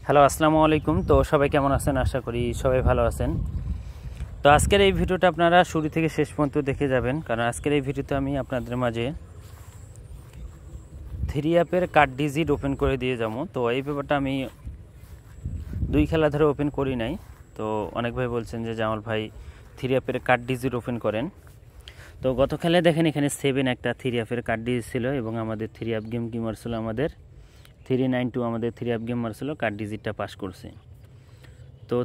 Hello, আসসালামু আলাইকুম। তো সবাই কেমন আছেন? আশা করি সবাই ভালো আছেন। তো আজকের এই ভিডিওটা আপনারা শুরু থেকে শেষ পর্যন্ত দেখে যাবেন, কারণ আজকের এই ভিডিওতে আমি আপনাদের মাঝে 3 অ্যাপের কার্ড ডিজিট ওপেন করে দিয়ে যাবো। তো এই পেপারটা আমি 2 খেলা ধরে ওপেন করি নাই। তো অনেক ভাই বলছেন যে জামাল ভাই 3 অ্যাপের কার্ড ডিজিট ওপেন করেন। তো গত খেলায় দেখেন এখানে 7 একটা 3 অ্যাপের কার্ড ডিজিট ছিল এবং আমাদের 3 অ্যাপ গেম কি মারছিল, আমাদের 392 আমাদের 3 অ্যাপ গেম মারছিল, কার্ড ডিজিটটা পাস করছে। তো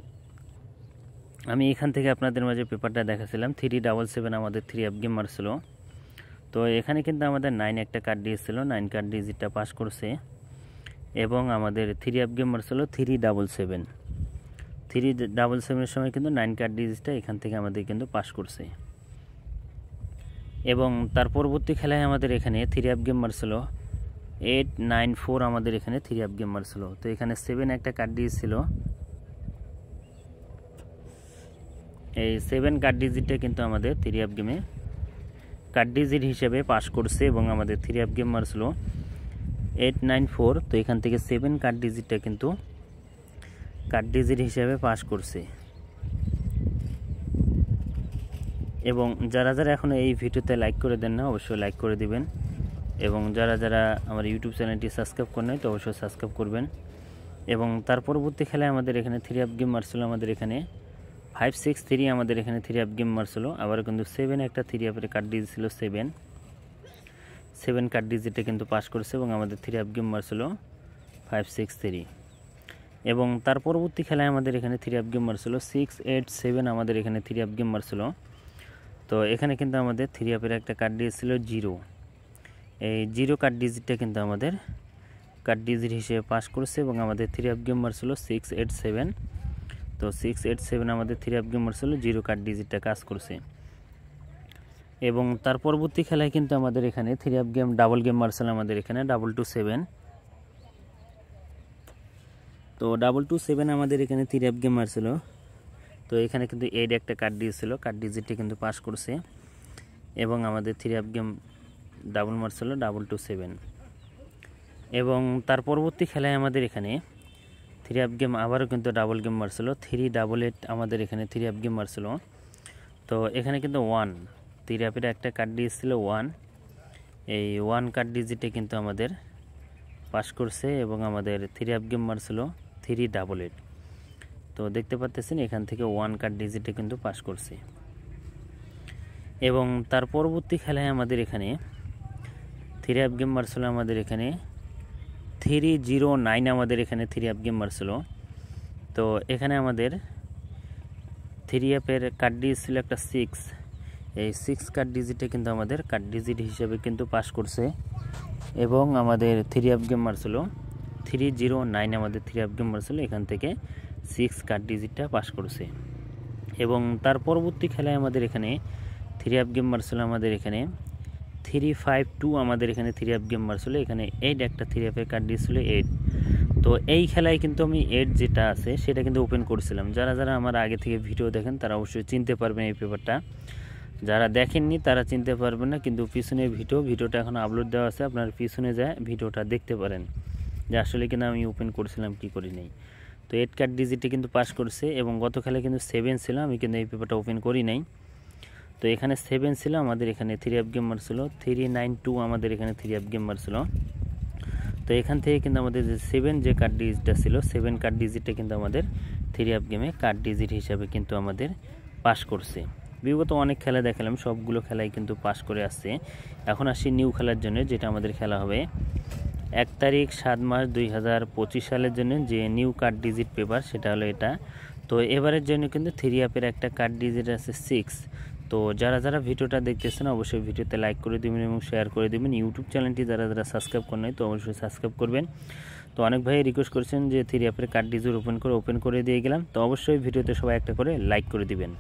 আমি এখান থেকে আপনাদের মাঝে পেপারটা দেখাছিলাম 377 আমাদের 3 অ্যাপ গেম মারছিল। তো এখানে কিন্তু আমাদের 9 একটা কার্ড দিয়েছিল, 9 কার্ড ডিজিটটা পাস করছে এবং আমাদের 3 অ্যাপ গেম মারছিল 377 সময় কিন্তু 9 কার্ড ডিজিটটা এখান থেকে আমাদের কিন্তু পাস করছে। এবং তার পরবর্তী খেলায় আমাদের এখানে 3 অ্যাপ গেম মারছিল 894 আমাদের এখানে 3 অ্যাপ গেম মারছিল। তো এখানে 7 একটা কার্ড দিয়েছিল, এই 7 কার্ড ডিজিটটা কিন্তু আমাদের 3 অ্যাপ গেমে কার্ড ডিজিট হিসেবে পাস করছে এবং আমাদের 3 অ্যাপ গেম মারছিল 894। তো এখান থেকে 7 কার্ড ডিজিটটা কিন্তু কার্ড ডিজিট হিসেবে পাস করছে। এবং যারা যারা এখন এই ভিডিওতে লাইক করে দেন না, অবশ্যই লাইক করে দিবেন। এবং যারা যারা আমার ইউটিউব চ্যানেলটি সাবস্ক্রাইব করে নাই, তো অবশ্যই সাবস্ক্রাইব করবেন। এবং তার পরবর্তী খেলায় আমাদের এখানে 3 অ্যাপ গেম মারছিল, আমাদের এখানে 563 আমাদের এখানে 3 অ্যাপ গেম মারছিল। আবার কিন্তু 7 একটা 3 অ্যাপের কার্ড ডিজিট ছিল, 7 কার্ড ডিজিটে কিন্তু পাস করছে এবং আমাদের 3 অ্যাপ গেম মারছিল 563। এবং তার পরবর্তী খেলায় আমাদের এখানে 3 অ্যাপ গেম মারছিল 687 আমাদের এখানে 3 অ্যাপ গেম মারছিল। তো এখানে কিন্তু আমাদের 3 অ্যাপের একটা কার্ড দিয়েছিল 0, এই 0 কার্ড ডিজিটটা কিন্তু আমাদের কার্ড ডিজিট হিসেবে পাস করছে এবং আমাদের 3 অ্যাপ গেম মারছিল 687। তো 687 আমাদের 3 অ্যাপ গেম মারছিল 0 কার্ড ডিজিটটা কাজ করছে। এবং তার পরবর্তী খেলায় কিন্তু আমাদের এখানে 3 অ্যাপ গেম ডাবল গেম মারছিল, আমাদের এখানে 227। তো 227 আমাদের এখানে 3 অ্যাপ গেম মারছিল। তো এখানে কিন্তু 8 একটা কার্ড দিয়েছিল, কার্ড ডিজিটটা কিন্তু পাস করছে এবং আমাদের 3 অ্যাপ গেম ডাবল মারছিল 227। এবং তার পরবর্তী খেলায় আমাদের এখানে 3 অ্যাপ গেম আবারও কিন্তু ডাবল গেম মারছিল 388 আমাদের এখানে 3 অ্যাপ গেম মারছিল। তো এখানে কিন্তু 1 3 অ্যাপের একটা কার্ড দিয়েছিল 1, এই 1 কার্ড ডিজিটে কিন্তু আমাদের পাস করছে এবং আমাদের 3 অ্যাপ গেম মারছিল 388। তো দেখতে পাচ্ছেন এখান থেকে 1 কার্ড ডিজিটে কিন্তু পাস করছে। এবং তার পরবর্তী খেলায় আমাদের এখানে 3 অ্যাপ গেম মারছিল, আমাদের এখানে 309 আমাদের এখানে 3 অ্যাপ গেম মারছিল। তো এখানে আমাদের 3 অ্যাপের কার্ড দিয়েছিল একটা 6, এই 6 কার্ড ডিজিটে কিন্তু আমাদের কার্ড ডিজিট হিসেবে কিন্তু পাস করছে এবং আমাদের 3 অ্যাপ গেম মারছিল 309 আমাদের 3 অ্যাপ গেম মারছিল, এখান থেকে 6 কার্ড ডিজিটটা পাস করছে। এবং তার পরবর্তী খেলায় আমাদের এখানে 3 অ্যাপ গেম মারছিল, আমাদের এখানে 352 আমাদের এখানে 3 অ্যাপ গেম মারছিল, এখানে 8 একটা 3 অ্যাপের কার্ড দিয়েছিল 8। তো এই খেলায় কিন্তু আমি 8 যেটা আছে সেটা কিন্তু ওপেন করেছিলাম। যারা যারা আমার আগে থেকে ভিডিও দেখেন তারা অবশ্যই চিনতে পারবেন এই পেপারটা, যারা দেখেননি তারা চিনতে পারবেন না। কিন্তু পিছনে ভিডিওটা এখন আপলোড দেওয়া আছে, আপনার পিছনে যায় ভিডিওটা দেখতে পারেন যে আসলে কিন্তু আমি ওপেন করেছিলাম কি করি নাই। তো 8 কার্ড ডিজিটে কিন্তু পাস করছে এবং গত খেলায় কিন্তু 7 ছিল, আমি কিন্তু এই পেপারটা ওপেন করি নাই। তো এখানে 7 ছিল, আমাদের এখানে 3 অ্যাপ গেম মারছিল 392 আমাদের এখানে 3 অ্যাপ গেম মারছিল। তো এখান থেকে কিন্তু আমাদের যে 7 যে কার্ড ডিজিটটা ছিল, 7 কার্ড ডিজিটটা কিন্তু আমাদের 3 অ্যাপ গেমে কার্ড ডিজিট হিসাবে কিন্তু আমাদের পাস করছে। বিগত অনেক খেলা দেখালাম, সবগুলো খেলাই কিন্তু পাস করে আসছে। এখন আসি নিউ খেলার জন্য, যেটা আমাদের খেলা হবে 1 তারিখ 7 মাস 2025 সালের জন্য যে নিউ কার্ড ডিজিট পেপার, সেটা হলো এটা। তো এবারের জন্য কিন্তু 3 অ্যাপের একটা কার্ড ডিজিট আছে 6। তো যারা যারা ভিডিওটা দেখতেছেন অবশ্যই ভিডিওতে লাইক করে দিবেন এবং শেয়ার করে দিবেন। ইউটিউব চ্যানেলটি যারা যারা সাবস্ক্রাইব করেন নাই তো অবশ্যই সাবস্ক্রাইব করবেন। তো অনেক ভাই রিকোয়েস্ট করছেন যে 3 অ্যাপের কার্ড ডিজিট ওপেন করে দিয়ে গেলাম। তো অবশ্যই ভিডিওতে সবাই একটা করে লাইক করে দিবেন।